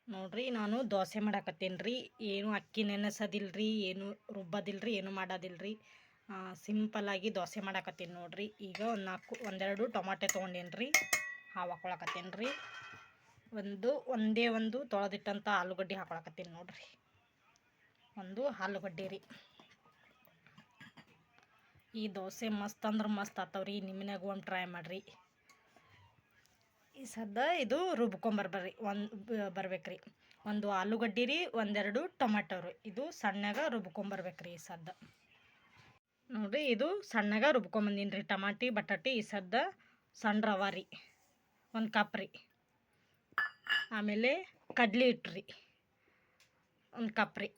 ನೋಡ್ರಿ ನಾನು ದೋಸೆ ಮಾಡಾಕತ್ತೀನಿ ರೀ. ಏನು ಅಕ್ಕಿ ನೆನೆಸೋದಿಲ್ರಿ, ಏನು ರುಬ್ಬೋದಿಲ್ರಿ, ಏನು ಮಾಡೋದಿಲ್ರಿ. ಸಿಂಪಲ್ಲಾಗಿ ದೋಸೆ ಮಾಡಾಕತ್ತೀನಿ ನೋಡ್ರಿ. ಈಗ ಒಂದೆರಡು ಟೊಮಾಟೊ ತೊಗೊಂಡೇನಿ ರೀ, ಹಾವು ಹಾಕೊಳಕತ್ತೀನಿ ರೀ. ಒಂದು ತೊಳೆದಿಟ್ಟಂಥ ಆಲೂಗಡ್ಡೆ ಹಾಕೊಳಕತ್ತೀನಿ ನೋಡ್ರಿ. ಒಂದು ಆಲೂಗಡ್ಡೆ ರೀ. ಈ ದೋಸೆ ಮಸ್ತ್ ಅಂದ್ರೆ ಮಸ್ತ್ ಆತವ್ರಿ. ನಿಮ್ಮನ್ಯಾಗ ಒಂದು ಟ್ರೈ ಮಾಡಿರಿ. ಈ ಸದ್ದ ಇದು ರುಬ್ಕೊಂಬರ್ಬರ್ರಿ ಬರ್ಬೇಕ್ರಿ. ಒಂದು ಆಲೂಗಡ್ಡೆ ರೀ, ಒಂದೆರಡು ಟೊಮೆಟೊ ರೀ. ಇದು ಸಣ್ಣಗೆ ರುಬ್ಕೊಂಬರ್ಬೇಕ್ರಿ. ಈ ಸದ್ದ ನೋಡಿರಿ, ಇದು ಸಣ್ಣಗೆ ರುಬ್ಕೊಂಬಂದೀನಿ ರೀ. ಟಮಾಟಿ ಬಟಾಟಿ ಈ ಸದ್ದ ಸಣ್ಣ ರವೆ ರೀ, 1 ಕಪ್ ರೀ. ಆಮೇಲೆ ಕಡ್ಲಿ ಹಿಟ್ಟು ರೀ, 1 ಕಪ್ ರೀ.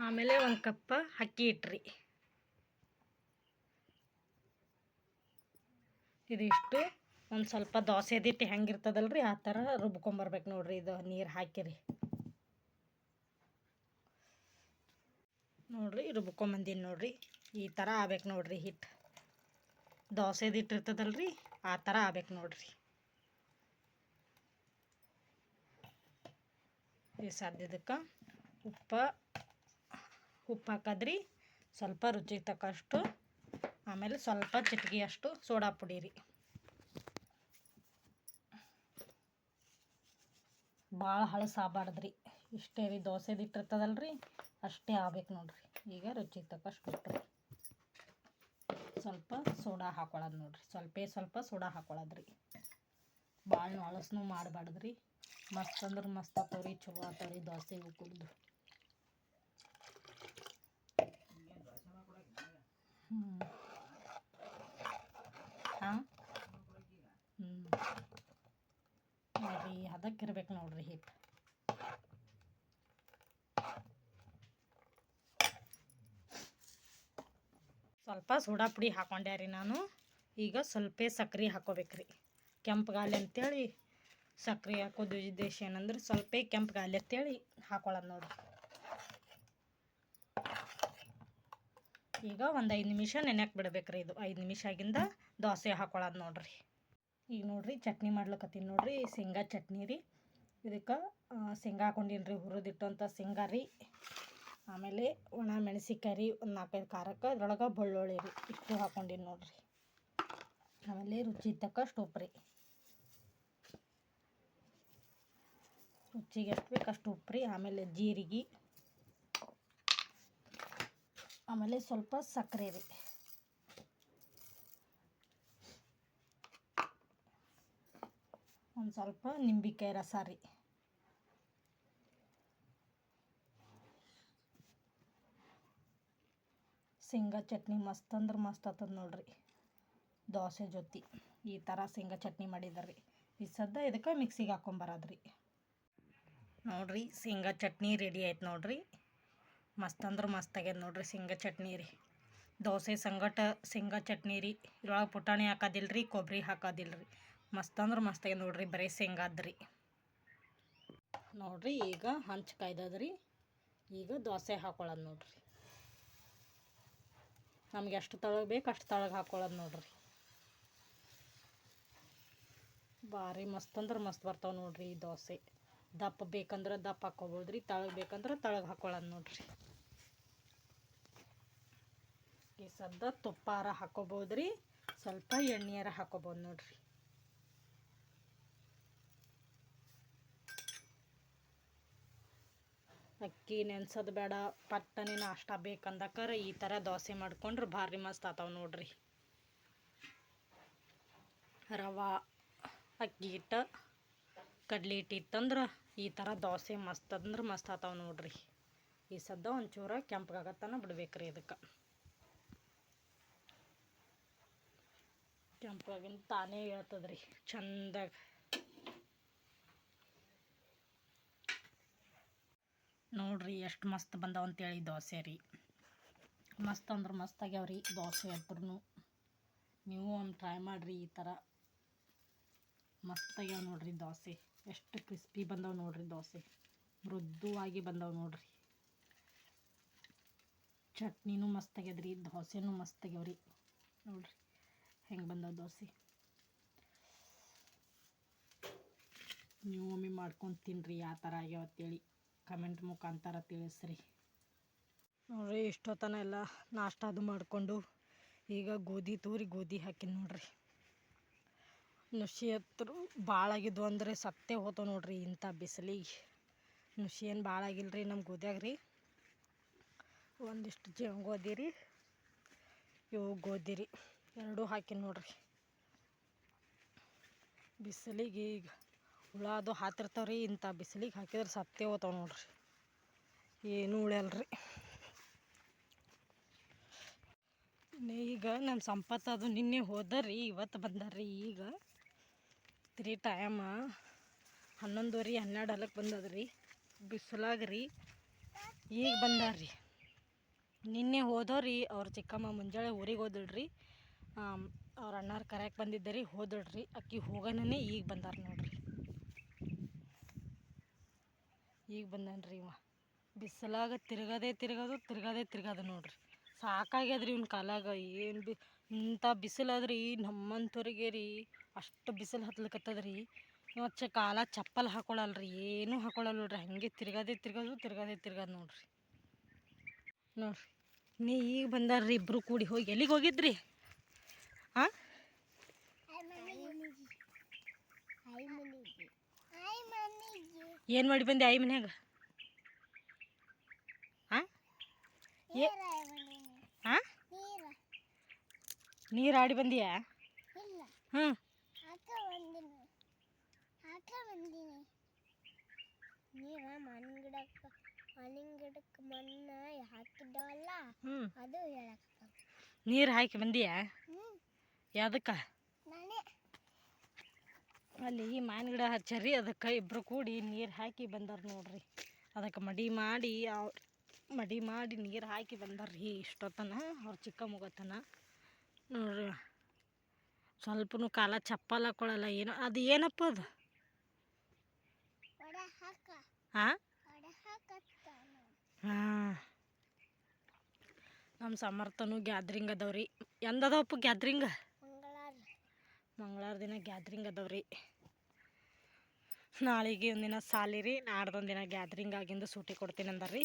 ಆಮೇಲೆ 1 ಕಪ್ ಅಕ್ಕಿ ಹಿಟ್ಟು ರೀ. ಇದಿಷ್ಟು ಒಂದು ಸ್ವಲ್ಪ ದೋಸೆದಿಟ್ಟು ಹೆಂಗಿರ್ತದಲ್ರಿ ಆ ಥರ ರುಬ್ಕೊಂಬರ್ಬೇಕು ನೋಡ್ರಿ. ಇದು ನೀರು ಹಾಕಿರಿ ನೋಡ್ರಿ, ರುಬ್ಕೊಂಬಂದೀನಿ ನೋಡ್ರಿ. ಈ ಥರ ಆಗ್ಬೇಕು ನೋಡ್ರಿ ಹಿಟ್ಟು. ದೋಸೆದಿಟ್ಟು ಇರ್ತದಲ್ರಿ ಆ ಥರ ಆಗ್ಬೇಕು ನೋಡ್ರಿ. ಈ ಸದ್ಯದಕ್ಕೆ ಉಪ್ಪು ಹಾಕದ್ರಿ, ಸ್ವಲ್ಪ ರುಚಿಗೆ ತಕ್ಕಷ್ಟು. ಆಮೇಲೆ ಸ್ವಲ್ಪ ಚಿಟಿಕೆಯಷ್ಟು ಸೋಡಾ ಪುಡಿ ರೀ. ಭಾಳ ಹಳಸಾಗಬಾರ್ದ್ರಿ, ಇಷ್ಟೇ ರೀ. ದೋಸೆದಿಟ್ಟು ಇರ್ತದಲ್ರಿ ಅಷ್ಟೇ ಆಗ್ಬೇಕು ನೋಡ್ರಿ. ಈಗ ರುಚಿಗೆ ತಕ್ಕಷ್ಟು ಉಪ್ಪು ರೀ, ಸ್ವಲ್ಪ ಸೋಡಾ ಹಾಕೊಳ್ಳೋದು ನೋಡ್ರಿ. ಸ್ವಲ್ಪ ಸೋಡಾ ಹಾಕೊಳ್ಳೋದ್ರಿ. ಭಾಳ ಹಳಸ್ನು ಮಾಡಬಾರ್ದ್ರಿ. ಮಸ್ತ್ ಅಂದ್ರೆ ಮಸ್ತ್ ಆತವ್ರಿ, ಚಲೋ ಆತವ್ರಿ ದೋಸೆ ಕುಡ್ದು. ಹಾಂ ನೋಡ್ರಿ, ಅದಕ್ಕಿರ್ಬೇಕು ನೋಡ್ರಿ ಹಿಟ್ಟು. ಸ್ವಲ್ಪ ಸೋಡಾ ಪುಡಿ ಹಾಕೊಂಡೆ ರೀ ನಾನು. ಈಗ ಸ್ವಲ್ಪ ಸಕ್ರೆ ಹಾಕೋಬೇಕ್ರಿ, ಕೆಂಪಗಾಲಿ ಅಂತೇಳಿ. ಸಕ್ರೆ ಹಾಕೋದು ಉದ್ದೇಶ ಏನಂದ್ರೆ ಸ್ವಲ್ಪ ಕೆಂಪಗಾಲಿ ಅಂತೇಳಿ ಹಾಕೊಳ್ಳೋದು ನೋಡ್ರಿ. ಈಗ ಒಂದು 5 ನಿಮಿಷ ನೆನೆಯಕ್ಕೆ ಬಿಡ್ಬೇಕ್ರಿ. ಇದು 5 ನಿಮಿಷ ಆಗಿಂದ ದೋಸೆ ಹಾಕೊಳ್ಳೋದು ನೋಡ್ರಿ. ಈಗ ನೋಡ್ರಿ, ಚಟ್ನಿ ಮಾಡ್ಲಿಕತ್ತೀನಿ ನೋಡ್ರಿ. ಶೇಂಗಾ ಚಟ್ನಿ ರೀ. ಇದಕ್ಕೆ ಶೇಂಗಾ ಹಾಕೊಂಡೀನಿ ರೀ, ಹುರಿದಿಟ್ಟಂಥ ಶೇಂಗಾ ರೀ. ಆಮೇಲೆ ಒಣ ಮೆಣಸಿನ್ಕಾಯಿ ರೀ, ಒಂದು 4-5 ಖಾರಕ್ಕೆ. ಅದ್ರೊಳಗೆ ಬೆಳ್ಳುಳ್ಳಿ ರೀ, ಇಷ್ಟು ಹಾಕೊಂಡೀನಿ ನೋಡ್ರಿ. ಆಮೇಲೆ ರುಚಿ ತಕ್ಕಷ್ಟು ಉಪ್ಪು ರೀ, ರುಚಿಗೆ ಎಷ್ಟು ಬೇಕು ಅಷ್ಟು ಉಪ್ಪು ರೀ. ಆಮೇಲೆ ಜೀರಿಗೆ, ಆಮೇಲೆ ಸ್ವಲ್ಪ ಸಕ್ಕರೆ ರೀ. ಒಂದು ಸ್ವಲ್ಪ ನಿಂಬೆಕಾಯಿ ರಸ ರೀ. ಶೇಂಗಾ ಚಟ್ನಿ ಮಸ್ತ್ ಅಂದ್ರೆ ಮಸ್ತ್ ಆಗ್ತದೆ ನೋಡ್ರಿ ದೋಸೆ ಜೊತೆ. ಈ ಥರ ಶೇಂಗಾ ಚಟ್ನಿ ಮಾಡಿದಾರೆ ರೀ. ಈ ಸದ್ದ ಇದಕ್ಕೆ ಮಿಕ್ಸಿಗೆ ಹಾಕ್ಕೊಂಬರೋದ್ರಿ. ನೋಡ್ರಿ, ಶೇಂಗಾ ಚಟ್ನಿ ರೆಡಿ ಆಯ್ತು ನೋಡ್ರಿ. ಮಸ್ತ್ ಅಂದ್ರೆ ಮಸ್ತ್ ಆಗ್ಯದ ನೋಡ್ರಿ ಶೇಂಗಾ ಚಟ್ನಿ ರೀ. ದೋಸೆ ಸಂಗಟ ಶೇಂಗಾ ಚಟ್ನಿ ರೀ. ಇದ್ರೊಳಗೆ ಪುಟಾಣಿ ಹಾಕೋದಿಲ್ರಿ, ಕೊಬ್ಬರಿ ಹಾಕೋದಿಲ್ರಿ. ಮಸ್ತ್ ಅಂದ್ರೆ ಮಸ್ತ್ ಆಗ್ಯದ ನೋಡ್ರಿ, ಬರೀ ಶೇಂಗಾದ್ರಿ. ನೋಡ್ರಿ, ಈಗ ಹಂಚು ಕಾಯ್ದದ್ರಿ. ಈಗ ದೋಸೆ ಹಾಕೊಳ್ಳೋದು ನೋಡ್ರಿ. ನಮ್ಗೆ ಎಷ್ಟು ತಳಗೆ ಬೇಕು ಅಷ್ಟು ತಳಗೆ ಹಾಕೊಳ್ಳೋದು ನೋಡ್ರಿ. ಭಾರಿ ಮಸ್ತ್ ಅಂದ್ರೆ ಮಸ್ತ್ ಬರ್ತಾವೆ ನೋಡ್ರಿ ಈ ದೋಸೆ. ದಪ್ಪ ಬೇಕಂದ್ರೆ ದಪ್ಪ ಹಾಕ್ಕೊಬೋದ್ರಿ, ತಳಗೆ ಬೇಕಂದ್ರೆ ತಳಗೆ ಹಾಕೊಳ್ಳೋದು ನೋಡ್ರಿ. ಈ ಸದ್ದ ತುಪ್ಪಾರ ಹಾಕ್ಕೊಬೋದ್ರಿ, ಸ್ವಲ್ಪ ಎಣ್ಣೆಯಾರ ಹಾಕ್ಕೊಬೋದು ನೋಡ್ರಿ. ಅಕ್ಕಿ ನೆನ್ಸೋದು ಬೇಡ, ಪಟ್ಟನೆ ನಾಷ್ಟ ಬೇಕಂದಕ್ಕಾರ ಈ ಥರ ದೋಸೆ ಮಾಡ್ಕೊಂಡ್ರೆ ಭಾರಿ ಮಸ್ತ್ ಆತಾವೆ ನೋಡ್ರಿ. ರವೆ, ಅಕ್ಕಿ ಹಿಟ್ಟು, ಕಡ್ಲೆ ಹಿಟ್ಟು ಇತ್ತಂದ್ರೆ ಈ ಥರ ದೋಸೆ ಮಸ್ತ್ ಅಂದ್ರೆ ಮಸ್ತ್ ಆತಾವೆ ನೋಡ್ರಿ. ಈ ಸದ್ದ ಒಂಚೂರು ಕೆಂಪಗಾಗತ್ತನ ಬಿಡ್ಬೇಕ್ರಿ. ಇದಕ್ಕೆ ಕೆಂಪಾಗಿಂದ ತಾನೇ ಹೇಳ್ತದ್ರಿ ಚಂದಾಗ. ನೋಡ್ರಿ ಎಷ್ಟು ಮಸ್ತ್ ಬಂದಾವ ಅಂತೇಳಿ ದೋಸೆ ರೀ. ಮಸ್ತ್ ಅಂದ್ರೆ ಮಸ್ತ್ ಆಗ್ಯಾವ್ರಿ ದೋಸೆ ಹತ್ರನು. ನೀವು ಒಂದು ಟ್ರೈ ಮಾಡಿರಿ. ಈ ಥರ ಮಸ್ತ್ ಆಗ್ಯಾವ ನೋಡ್ರಿ ದೋಸೆ. ಎಷ್ಟು ಕ್ರಿಸ್ಪಿ ಬಂದಾವ ನೋಡ್ರಿ ದೋಸೆ, ಮೃದುವಾಗಿ ಬಂದಾವ ನೋಡ್ರಿ. ಚಟ್ನಿನೂ ಮಸ್ತ್ ಆಗ್ಯದ್ರಿ, ದೋಸೆನೂ ಮಸ್ತ್ ಆಗ್ಯಾವ್ರಿ. ನೋಡ್ರಿ ಹೆಂಗೆ ಬಂದಾವ ದೋಸೆ. ನೀವು ಒಮ್ಮೆ ಮಾಡ್ಕೊಂಡು ತಿನ್ನಿರಿ ಯಾವ ಥರ ಆಗ್ಯಾವ ಅಂತೇಳಿ ಕಮೆಂಟ್ ಮುಖಾಂತರ ತಿಳಿಸ್ರಿ. ನೋಡಿರಿ ಇಷ್ಟೊತ್ತನ ಎಲ್ಲ ನಾಷ್ಟ ಅದು ಮಾಡಿಕೊಂಡು ಈಗ ಗೋಧಿ ತೂರಿ ಗೋಧಿ ಹಾಕಿ ನೋಡ್ರಿ. ನುಸಿ ಹತ್ರ ಭಾಳ ಆಗಿದ್ವು ಅಂದರೆ ಸತ್ತೇ ಹೋತವ ನೋಡ್ರಿ ಇಂಥ ಬಿಸಿಲಿಗೆ. ನುಸಿ ಏನು ಭಾಳ ಆಗಿಲ್ರಿ ನಮ್ಮ ಗೋದ್ಯಾಗ ರೀ. ಒಂದಿಷ್ಟು ಗೋಧಿ ರೀ, ಇವು ಗೋಧಿ ರೀ, ಎರಡೂ ಹಾಕಿ ನೋಡ್ರಿ. ಬಿಸಿಲಿಗೆ ಈಗ ಹುಳ ಅದು ಹಾತಿರ್ತಾವ್ರಿ, ಇಂಥ ಬಿಸಿಲಿಗೆ ಹಾಕಿದ್ರೆ ಸತ್ತೇ ಹೋತಾವ ನೋಡ್ರಿ, ಏನೂ ಉಳಿಯಲ್ರಿ. ಈಗ ನಮ್ಮ ಸಂಪತ್ತು ಅದು ನಿನ್ನೆ ಹೋದರಿ, ಇವತ್ತು ಬಂದಾರ್ರಿ. ಈಗ ಟೈಮ್ 11:30 12 ಬಂದದ್ರಿ. ಬಿಸಿಲಾಗ್ರಿ ಈಗ ಬಂದಾರ್ರಿ. ನಿನ್ನೆ ಹೋದವ್ರಿ ಅವ್ರ ಚಿಕ್ಕಮ್ಮ ಮುಂಜಾನೆ ಊರಿಗೆ ಹೋದಳ್ರಿ. ಅವ್ರ ಅಣ್ಣಾರು ಕರ್ಯಾಕೆ ಬಂದಿದ್ದರಿ, ಹೋದಳ್ರಿ. ಅಕ್ಕಿ ಹೋಗೋಣನೇ ಈಗ ಬಂದಾರ ನೋಡ್ರಿ. ಈಗ ಬಂದನ್ರಿ ಇವ. ಬಿಸಿಲಾಗ ತಿರ್ಗದೆ ನೋಡ್ರಿ. ಸಾಕಾಗ್ಯದ್ರಿ ಇವ್ನ ಕಾಲಾಗ. ಏನು ಇಂಥ ಬಿಸಿಲಾದ್ರಿ ನಮ್ಮಂಥವ್ರಿಗೆ ರೀ ಅಷ್ಟು ಬಿಸಿಲು ಹತ್ಲಿಕತ್ತದ್ರಿ. ಇವತ್ತು ಕಾಲ ಚಪ್ಪಲ್ ಹಾಕೊಳ್ಳಲ್ರಿ, ಏನೂ ಹಾಕೊಳ್ಳಲ್ಲ ನೋಡ್ರಿ. ಹಾಗೆ ತಿರ್ಗದು ನೋಡ್ರಿ. ನೀ ಈಗ ಬಂದಾರ್ರಿ ಇಬ್ರು ಕೂಡಿ. ಹೋಗಿ ಎಲ್ಲಿಗೆ ಹೋಗಿದ್ರಿ? ಹಾಂ, ಏನು ಮಾಡಿ ಬಂದೆ ಆಯಿ ಮನ್ಯಾಗ? ಹಾಂ ಹಾಂ, ನೀರು ಆಡಿ ಬಂದಿಯಾ? ಹ್ಞೂ, ನೀರು ಹಾಕಿ ಬಂದಿಯಾ? ಯಾವ್ದಕ್ಕ? ಅಲ್ಲಿ ಮಾವಿನ ಗಿಡ ಹಚ್ಚಾರಿ, ಅದಕ್ಕೆ ಇಬ್ಬರು ಕೂಡಿ ನೀರು ಹಾಕಿ ಬಂದಾರ ನೋಡ್ರಿ. ಅದಕ್ಕೆ ಮಡಿ ಮಾಡಿ ನೀರು ಹಾಕಿ ಬಂದಾರ್ರಿ ಇಷ್ಟೊತ್ತನ. ಅವ್ರ ಚಿಕ್ಕ ಮುಗತನ ನೋಡ್ರಿ. ಸ್ವಲ್ಪನೂ ಕಾಲ ಚಪ್ಪಲ್ ಹಾಕೊಳ್ಳಲ್ಲ. ಏನೋ ಅದು ಏನಪ್ಪ ಅದು? ಹಾಂ ಹಾಂ, ನಮ್ಮ ಸಮರ್ಥನು ಗ್ಯಾದ್ರಿಂಗ್ ಅದಾವ್ರಿ. ಎಂದದವಪ್ಪ ಗ್ಯಾದ್ರಿಂಗ? ಮಂಗಳವಾರ ದಿನ ಗ್ಯಾದ್ರಿಂಗ್ ಅದಾವ್ರಿ. ನಾಳೆಗೆ ಒಂದಿನ ಸಾಲಿರಿ, ನಾಡ್ದೊಂದಿನ ಗ್ಯಾದ್ರಿಂಗ್ ಆಗಿಂದು ಸೂಟಿ ಕೊಡ್ತೀನಿ ಅಂದಾರ್ರಿ.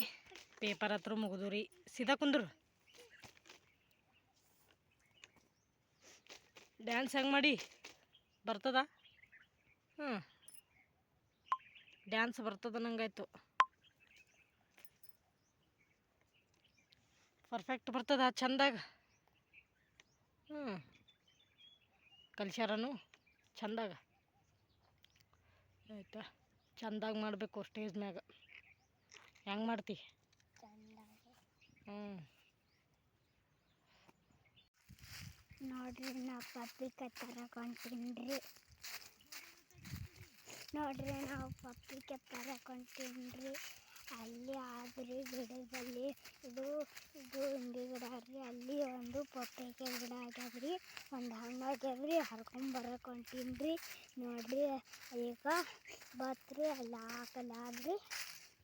ಪೇಪರ್ ಹತ್ರ ಮುಗಿದು ರೀ. ಸೀದಾ ಕುಂದ್ರು. ಡ್ಯಾನ್ಸ್ ಹೆಂಗೆ ಮಾಡಿ ಬರ್ತದ? ಹ್ಞೂ, ಡ್ಯಾನ್ಸ್ ಬರ್ತದ ನಂಗಾಯ್ತು. ಪರ್ಫೆಕ್ಟ್ ಬರ್ತದ ಚಂದಾಗ? ಹ್ಞೂ, ಕಲ್ಸ್ಯಾರನು ಚಂದಾಗ? ಆಯ್ತಾ, ಚಂದಾಗಿ ಮಾಡಬೇಕು ಸ್ಟೇಜ್ ಮ್ಯಾಗ. ಹೆಂಗೆ ಮಾಡ್ತಿ? ನೋಡ್ರಿ, ನಾವು ಪಪ್ರಿಕಾಯಿ ತರಕೊಂತೀನ್ರಿ. ನೋಡ್ರಿ, ನಾವು ಪಪ್ರಿಕಾಯಿ ತರಕೊಂತೀನ್ರಿ. ಅಲ್ಲಿ ಆದ್ರಿ ಗಿಡದಲ್ಲಿ ಇದು ಹಿಂಡಿ ಗಿಡ ರೀ. ಅಲ್ಲಿ ಒಂದು ಪಪ್ರಿಕಾಯಿ ಗಿಡ ಆಗ್ಯಾದ್ರಿ, ಒಂದು ಹಣ್ಣು ಆಗ್ಯಾವ್ರಿ. ಹರ್ಕೊಂಬರಕೊಂತೀನ್ರಿ. ನೋಡ್ರಿ, ಈಗ ಬತ್ರಿ ಅಲ್ಲಿ ಹಾಕಲಾದ್ರಿ.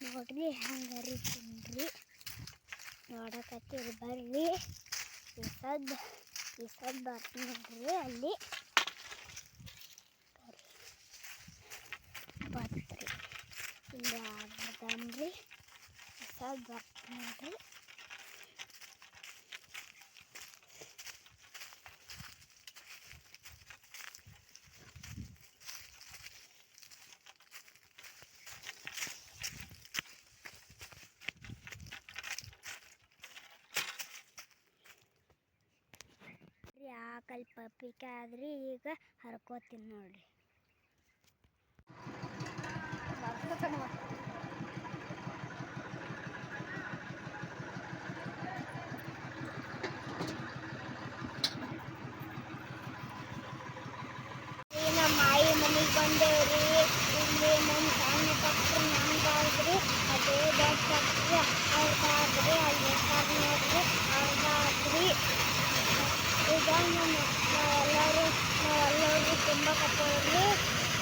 ನೋಡ್ರಿ ಹೆಂಗೆ ಹರಿತೀನ್ರಿ. ನೋಡಕತ್ತೀರಿ ಬರ್ರಿ. ಈ ಸದ್ ಬರ್ತೀನಿ ನೋಡ್ರಿ. ಅಲ್ಲಿ ಬತ್ರಿ, ಇಲ್ಲಿ ಆಗ್ತದನ್ರಿ. ಈ ಸದ್ ಬರ್ತೀನಿ ನೋಡ್ರಿ. ಆಕಲ್ ಪಪ್ರಿಕಾಯಿ ಆದ್ರಿ. ಈಗ ಹರ್ಕೋತೀನಿ ನೋಡ್ರಿ. ನಮ್ಮ ಆಯಿ ಮನೆಗೆ ಬಂದೇವ್ರಿ. ಇಲ್ಲಿ ನಮ್ಮ ಸಣ್ಣ ಟ್ಯಾಕ್ಟ್ರಿ ನಮ್ದಾದ್ರಿ. ಅದೇ ದೊಡ್ಡ ಟ್ಯಾಕ್ಟ್ರಿ ಅವ್ರದ್ದಾದ್ರಿ. ಅಲ್ಲಿ ನೋಡ್ರಿ ಅವ್ರದ್ದಾದ್ರಿ. ಈಗ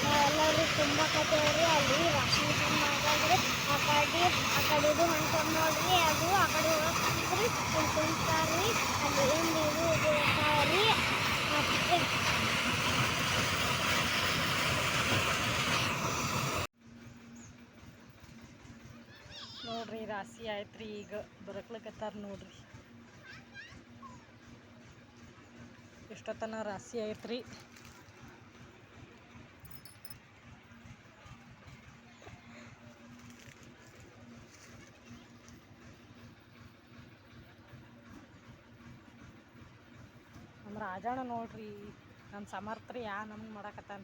ನಾವೆಲ್ಲರೂ ತುಂಬಕತ್ತೇವ್ರಿ. ಅಲ್ಲಿ ರಾಶಿ ಮಾಡಲ್ರಿ. ಆ ಕಡೆದು ಹೊಂಟದ್ ನೋಡ್ರಿ. ಅದು ಆ ಕಡೆ ಹೋಗಕ್ರಿ ತುಂಬ್ತಾರ್ರಿ. ಅಲ್ಲಿ ಏನು ಇದು ಇರ್ತಾವ್ರಿ. ಮತ್ತೆ ನೋಡ್ರಿ ರಾಶಿ ಆಯ್ತು ರೀ. ಈಗ ಬರಕ್ಲಕತ್ತಾರ ನೋಡ್ರಿ. ಎಷ್ಟೊತ್ತನ ರಾಶಿ ಆಯ್ತು ರೀ. ನಮ್ಮ ರಾಜಣ್ಣ ನೋಡ್ರಿ, ನಮ್ಮ ಸಮರ್ಥ್ರಿ ನಮ್ಗೆ ಮಾಡಕತ್ತಾನ.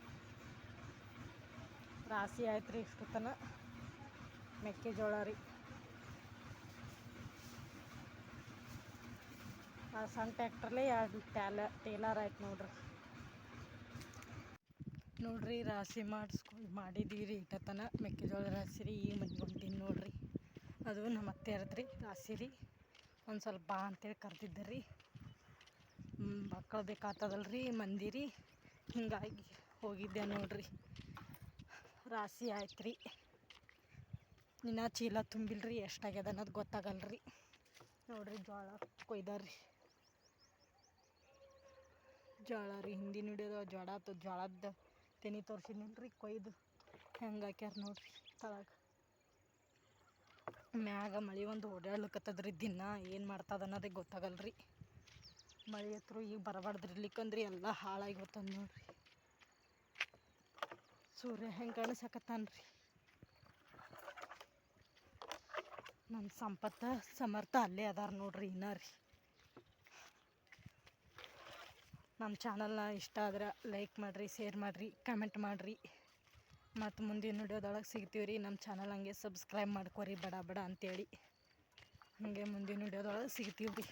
ರಾಶಿ ಆಯ್ತು ರೀ ಇಷ್ಟೊತ್ತನ. ಮೆಕ್ಕೆಜೋಳ ರೀ. ಆ ಸಣ್ಣ ಟ್ಯಾಕ್ಟ್ರಲ್ಲೇ 2 ಟೇಲರ್ ಆಯ್ತು ನೋಡ್ರಿ ರಾಶಿ ಮಾಡಿದ್ದೀವಿ ರೀ. ಇಟ್ಟತನ ಮೆಕ್ಕೆಜೋಳ ರಾಶಿ ರೀ. ಈಗ ಮನೆಗೆ ಹೊಂಟೀನಿ ನೋಡ್ರಿ. ಅದು ನಮ್ಮ ಅತ್ತೆ ಇರತ್ರಿ ರಾಶಿ ರೀ. ಒಂದು ಸ್ವಲ್ಪ ಬಾ ಅಂತೇಳಿ ಕರೆದಿದ್ದೆ ಮಕ್ಕಳು ಬೇಕಾಗ್ತದಲ್ರಿ ಮಂದಿ ರೀ. ಹಿಂಗಾಗಿ ಹೋಗಿದ್ದೆ ನೋಡ್ರಿ. ರಾಶಿ ಆಯ್ತು ರೀ. ಇನ್ನು ಚೀಲ ತುಂಬಿಲ್ರಿ, ಎಷ್ಟಾಗ್ಯದ ಅನ್ನೋದು ಗೊತ್ತಾಗಲ್ರಿ. ನೋಡ್ರಿ ಜೋಳ ಕೊಯ್ದಾರ್ರಿ. ಜೋಳ ರೀ ಹಿಂದಿನ ಹಿಡಿಯೋದು ಜೋಳದ ತೆನಿ ತೋರಿಸಿನಿಲ್ರಿ. ಕೊಯ್ದು ಹೆಂಗೆ ಹಾಕ್ಯಾರ ನೋಡ್ರಿ ತಳಗ. ಮ್ಯಾಗ ಮಳೆ ಒಂದು ಓಡಾಡ್ಲಿಕ್ಕತ್ತದ್ರಿ. ದಿನ ಏನು ಮಾಡ್ತದ ಅನ್ನೋದೇ ಗೊತ್ತಾಗಲ್ರಿ. ಮಳೆ ಹತ್ರ ಈಗ ಬರಬಾರ್ದ್ರಿ. ಇರ್ಲಿಕ್ಕಂದ್ರಿ ಎಲ್ಲ ಹಾಳಾಗಿ ಹೋಗ್ತದ ನೋಡ್ರಿ. ಸೂರ್ಯ ಹೆಂಗೆ ಕಾಣಿಸಕತ್ತಾನ್ರಿ. ನಮ್ಮ ಸಂಪತ್ತ ಸಮರ್ಥ ಅಲ್ಲೇ ಅದಾರ ನೋಡ್ರಿ. ಇನ್ನೂ ರೀ ನಮ್ಮ ಚಾನಲ್ನ ಇಷ್ಟ ಆದ್ರೆ ಲೈಕ್ ಮಾಡಿರಿ, ಶೇರ್ ಮಾಡಿರಿ, ಕಮೆಂಟ್ ಮಾಡಿರಿ. ಮತ್ತು ಮುಂದಿನ ವಿಡಿಯೋದೊಳಗೆ ಸಿಗ್ತೀವಿ ರೀ. ನಮ್ಮ ಚಾನಲ್ ಹಂಗೆ ಸಬ್ಸ್ಕ್ರೈಬ್ ಮಾಡ್ಕೊರಿ ಬಡ ಬಡ ಅಂತೇಳಿ. ಹಾಗೆ ಮುಂದಿನ ವಿಡಿಯೋದೊಳಗೆ ಸಿಗ್ತೀವಿ ರೀ.